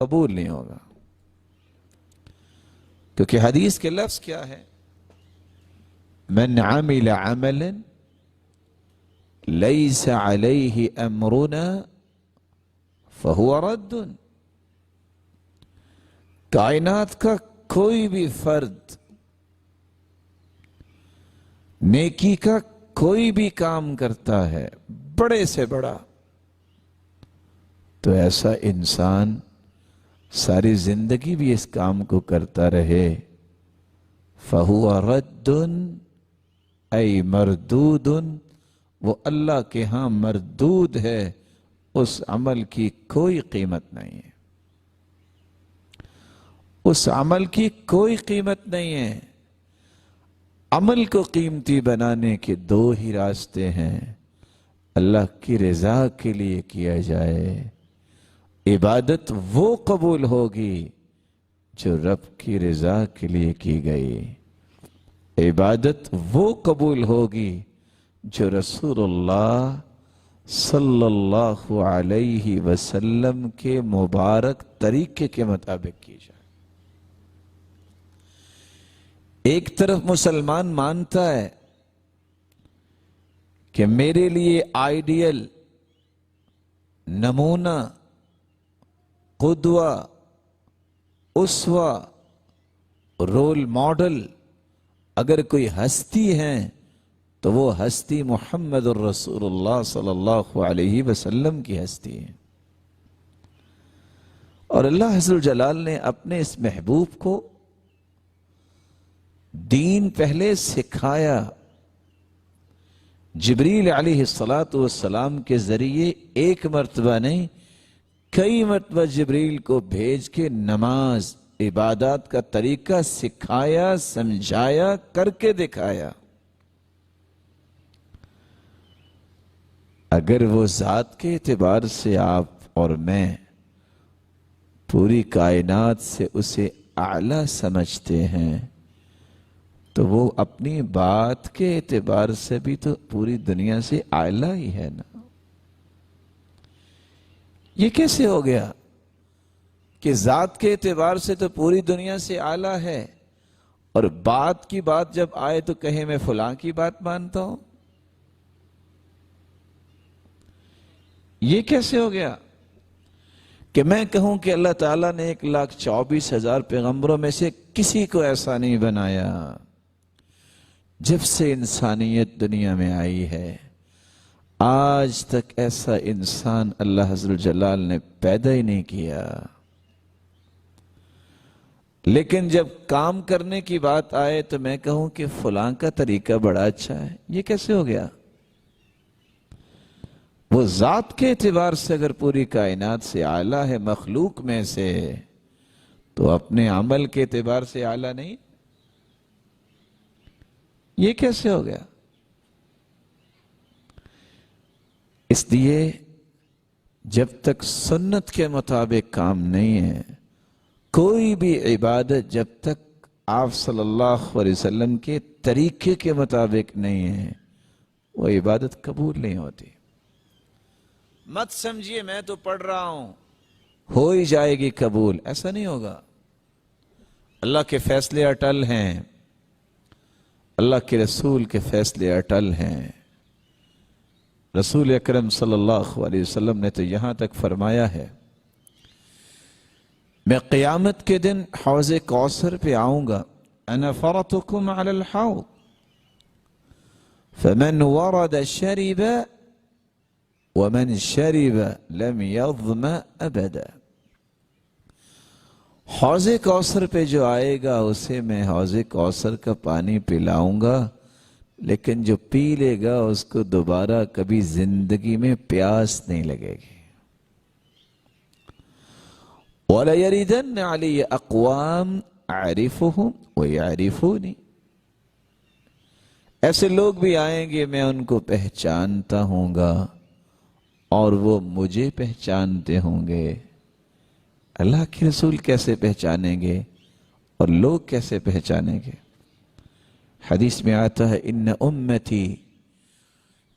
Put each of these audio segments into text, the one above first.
قبول نہیں ہوگا، کیونکہ حدیث کے لفظ کیا ہے؟ من عمل عملا لیس علیہ امرنا فہو رد۔ کائنات کا کوئی بھی فرد نیکی کا کوئی بھی کام کرتا ہے، بڑے سے بڑا، تو ایسا انسان ساری زندگی بھی اس کام کو کرتا رہے، فَهُوَ رَدٌ ای مردود، وہ اللہ کے ہاں مردود ہے، اس عمل کی کوئی قیمت نہیں ہے، اس عمل کی کوئی قیمت نہیں ہے۔ عمل کو قیمتی بنانے کے دو ہی راستے ہیں، اللہ کی رضا کے لیے کیا جائے، عبادت وہ قبول ہوگی جو رب کی رضا کے لیے کی گئی، عبادت وہ قبول ہوگی جو رسول اللہ صلی اللہ علیہ وسلم کے مبارک طریقے کے مطابق کی جائے۔ ایک طرف مسلمان مانتا ہے کہ میرے لیے آئیڈیل، نمونہ، قدوہ، اسوہ، رول ماڈل اگر کوئی ہستی ہے تو وہ ہستی محمد الرسول اللہ صلی اللہ علیہ وسلم کی ہستی ہے، اور اللہ عز و جلال نے اپنے اس محبوب کو دین پہلے سکھایا، جبریل علیہ السلام کے ذریعے ایک مرتبہ نہیں کئی مرتبہ جبریل کو بھیج کے نماز، عبادات کا طریقہ سکھایا، سمجھایا، کر کے دکھایا۔ اگر وہ ذات کے اعتبار سے آپ اور میں پوری کائنات سے اسے اعلیٰ سمجھتے ہیں تو وہ اپنی بات کے اعتبار سے بھی تو پوری دنیا سے اعلیٰ ہی ہے نا۔ یہ کیسے ہو گیا کہ ذات کے اعتبار سے تو پوری دنیا سے اعلیٰ ہے، اور بات کی بات جب آئے تو کہے میں فلاں کی بات مانتا ہوں؟ یہ کیسے ہو گیا کہ میں کہوں کہ اللہ تعالیٰ نے 1,24,000 پیغمبروں میں سے کسی کو ایسا نہیں بنایا؟ جب سے انسانیت دنیا میں آئی ہے آج تک ایسا انسان اللہ عز و جلال نے پیدا ہی نہیں کیا، لیکن جب کام کرنے کی بات آئے تو میں کہوں کہ فلاں کا طریقہ بڑا اچھا ہے۔ یہ کیسے ہو گیا؟ وہ ذات کے اعتبار سے اگر پوری کائنات سے اعلیٰ ہے مخلوق میں سے، تو اپنے عمل کے اعتبار سے اعلیٰ نہیں؟ یہ کیسے ہو گیا؟ اس لیے جب تک سنت کے مطابق کام نہیں ہے، کوئی بھی عبادت جب تک آپ صلی اللہ علیہ وسلم کے طریقے کے مطابق نہیں ہے، وہ عبادت قبول نہیں ہوتی۔ مت سمجھیے میں تو پڑھ رہا ہوں ہو ہی جائے گی قبول، ایسا نہیں ہوگا۔ اللہ کے فیصلے اٹل ہیں، اللہ کے رسول کے فیصلے اٹل ہیں۔ رسول اکرم صلی اللہ علیہ وسلم نے تو یہاں تک فرمایا ہے، میں قیامت کے دن حوض کوثر پہ آؤں گا، انا فرطکم علی الحوض فمن ورد شرب ومن شرب لم يظمأ ابدا۔ حوض کوثر پہ جو آئے گا اسے میں حوض کوثر کا پانی پلاؤں گا، لیکن جو پی لے گا اس کو دوبارہ کبھی زندگی میں پیاس نہیں لگے گی۔ وَلَيَرِدَنَّ عَلِيَّ أَقْوَامٌ أَعْرِفُهُمْ وَيَعْرِفُونِ، ایسے لوگ بھی آئیں گے میں ان کو پہچانتا ہوں گا اور وہ مجھے پہچانتے ہوں گے۔ اللہ کے رسول کیسے پہچانیں گے اور لوگ کیسے پہچانیں گے؟ حدیث میں آتا ہے ان امتی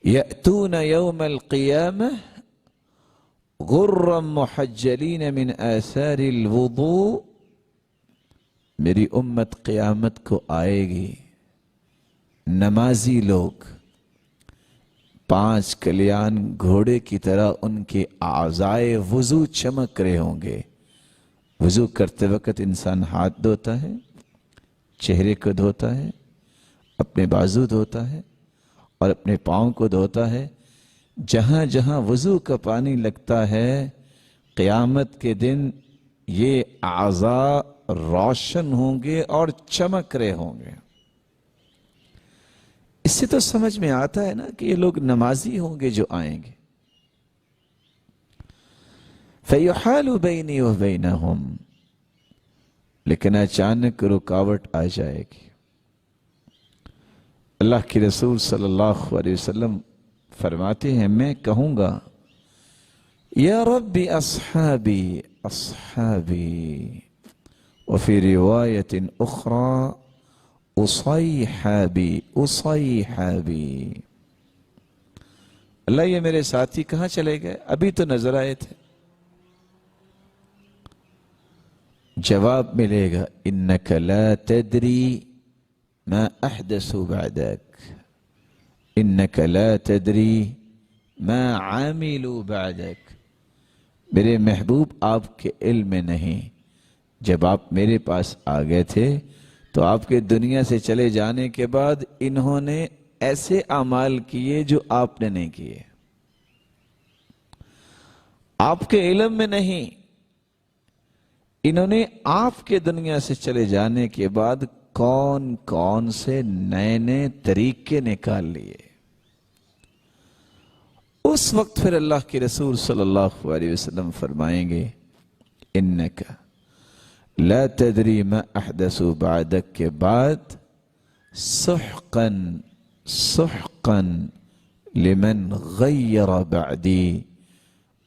یأتون یوم القیامہ غرم محجلین من آثار الوضوء، میری امت قیامت کو آئے گی، نمازی لوگ 5 کلیان گھوڑے کی طرح ان کے اعضائے وضو چمک رہے ہوں گے۔ وضو کرتے وقت انسان ہاتھ دھوتا ہے، چہرے کو دھوتا ہے، اپنے بازو دھوتا ہے اور اپنے پاؤں کو دھوتا ہے۔ جہاں جہاں وضو کا پانی لگتا ہے قیامت کے دن یہ اعضاء روشن ہوں گے اور چمک رہے ہوں گے۔ اس سے تو سمجھ میں آتا ہے نا کہ یہ لوگ نمازی ہوں گے جو آئیں گے۔ فَيُحَالُ بَيْنِي وَبَيْنَهُمْ، لیکن اچانک رکاوٹ آ جائے گی۔ اللہ کے رسول صلی اللہ علیہ وسلم فرماتے ہیں میں کہوں گا یا رب اصحابی اصحابی، وفی روایت اخری اصیحابی اصیحابی، اللہ یہ میرے ساتھی کہاں چلے گئے؟ ابھی تو نظر آئے تھے۔ جواب ملے گا انک لا تدری ما احدثوا بعدک، انک لا تدری ما عاملوا بعدک، میرے محبوب آپ کے علم میں نہیں، جب آپ میرے پاس آ گئے تھے تو آپ کے دنیا سے چلے جانے کے بعد انہوں نے ایسے اعمال کیے جو آپ نے نہیں کیے، آپ کے علم میں نہیں، انہوں نے آپ کے دنیا سے چلے جانے کے بعد کون کون سے نئے نئے طریقے نکال لیے۔ اس وقت پھر اللہ کے رسول صلی اللہ علیہ وسلم فرمائیں گے انکا لا تدری ما احدثوا بعدک کے بعد سحقا سحقا لمن غیر بعدی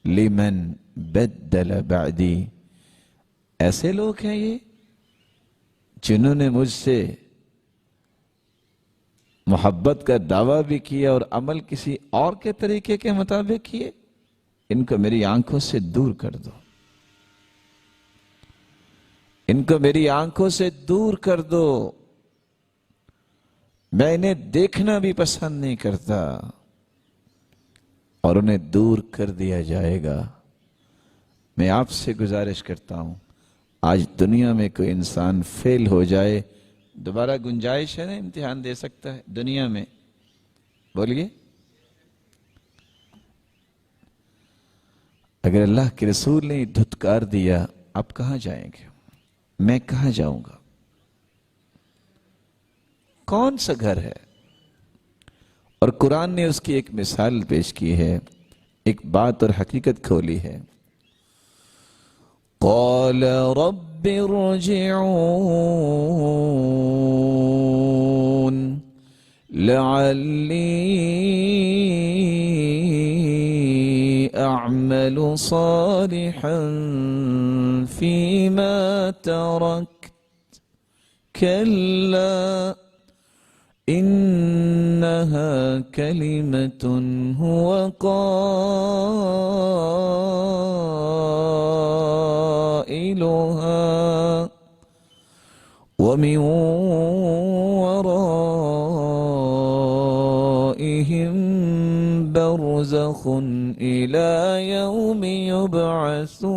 لمن بدل بعدی، ایسے لوگ ہیں یہ جنہوں نے مجھ سے محبت کا دعویٰ بھی کیا اور عمل کسی اور کے طریقے کے مطابق کیے، ان کو میری آنکھوں سے دور کر دو، ان کو میری آنکھوں سے دور کر دو، میں انہیں دیکھنا بھی پسند نہیں کرتا، اور انہیں دور کر دیا جائے گا۔ میں آپ سے گزارش کرتا ہوں آج دنیا میں کوئی انسان فیل ہو جائے، دوبارہ گنجائش ہے نا امتحان دے سکتا ہے دنیا میں، بولیے۔ اگر اللہ کے رسول نے دھتکار دیا آپ کہاں جائیں گے؟ میں کہاں جاؤں گا؟ کون سا گھر ہے؟ اور قرآن نے اس کی ایک مثال پیش کی ہے، ایک بات اور حقیقت کھولی ہے۔ قال رب ارجعون لعلی اعمل صالحا فيما تركت كلا إنها كلمة هو قائلها ومن ورائهم برزخ إلى يوم يبعثون۔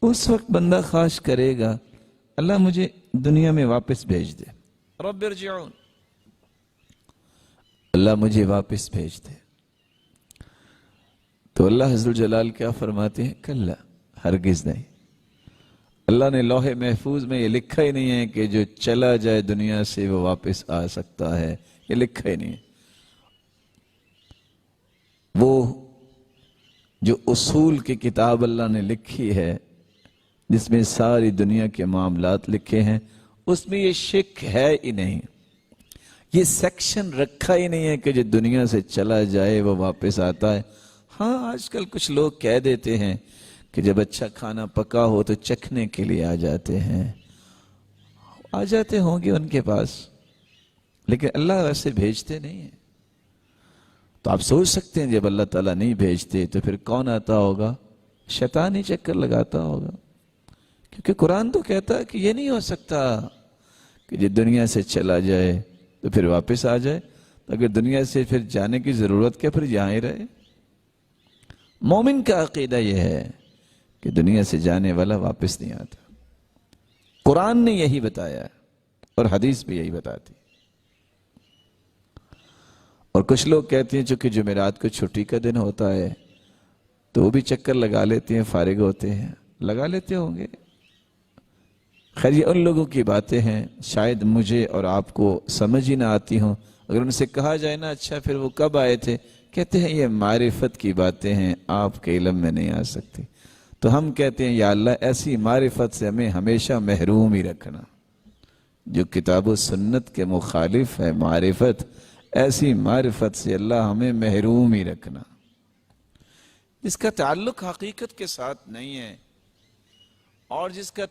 اس وقت بندہ خواہش کرے گا اللہ مجھے دنیا میں واپس بھیج دے، رب ارجعون، اللہ مجھے واپس بھیج دے۔ تو اللہ عز و جلال کیا فرماتے ہیں؟ کلا، ہرگز نہیں، اللہ نے لوح محفوظ میں یہ لکھا ہی نہیں ہے کہ جو چلا جائے دنیا سے وہ واپس آ سکتا ہے، یہ لکھا ہی نہیں ہے۔ وہ جو اصول کی کتاب اللہ نے لکھی ہے جس میں ساری دنیا کے معاملات لکھے ہیں، اس میں یہ شک ہے ہی نہیں، یہ سیکشن رکھا ہی نہیں ہے کہ جو دنیا سے چلا جائے وہ واپس آتا ہے۔ ہاں آج کل کچھ لوگ کہہ دیتے ہیں کہ جب اچھا کھانا پکا ہو تو چکھنے کے لیے آ جاتے ہیں، آ جاتے ہوں گے ان کے پاس، لیکن اللہ ویسے بھیجتے نہیں ہیں۔ تو آپ سوچ سکتے ہیں جب اللہ تعالیٰ نہیں بھیجتے تو پھر کون آتا ہوگا؟ شیطان ہی چکر لگاتا ہوگا، کیونکہ قرآن تو کہتا ہے کہ یہ نہیں ہو سکتا کہ جو دنیا سے چلا جائے تو پھر واپس آ جائے، اگر دنیا سے پھر جانے کی ضرورت کیا، پھر یہاں ہی رہے۔ مومن کا عقیدہ یہ ہے کہ دنیا سے جانے والا واپس نہیں آتا، قرآن نے یہی بتایا اور حدیث بھی یہی بتاتی۔ اور کچھ لوگ کہتے ہیں چونکہ جمعرات کو چھٹی کا دن ہوتا ہے تو وہ بھی چکر لگا لیتے ہیں، فارغ ہوتے ہیں، لگا لیتے ہوں گے۔ خیر یہ ان لوگوں کی باتیں ہیں، شاید مجھے اور آپ کو سمجھ ہی نہ آتی ہوں۔ اگر ان سے کہا جائے نا اچھا پھر وہ کب آئے تھے، کہتے ہیں یہ معرفت کی باتیں ہیں، آپ کے علم میں نہیں آ سکتی۔ تو ہم کہتے ہیں یا اللہ ایسی معرفت سے ہمیں ہمیشہ محروم ہی رکھنا، جو کتاب و سنت کے مخالف ہے معرفت، ایسی معرفت سے اللہ ہمیں محروم ہی رکھنا، جس کا تعلق حقیقت کے ساتھ نہیں ہے اور جس کا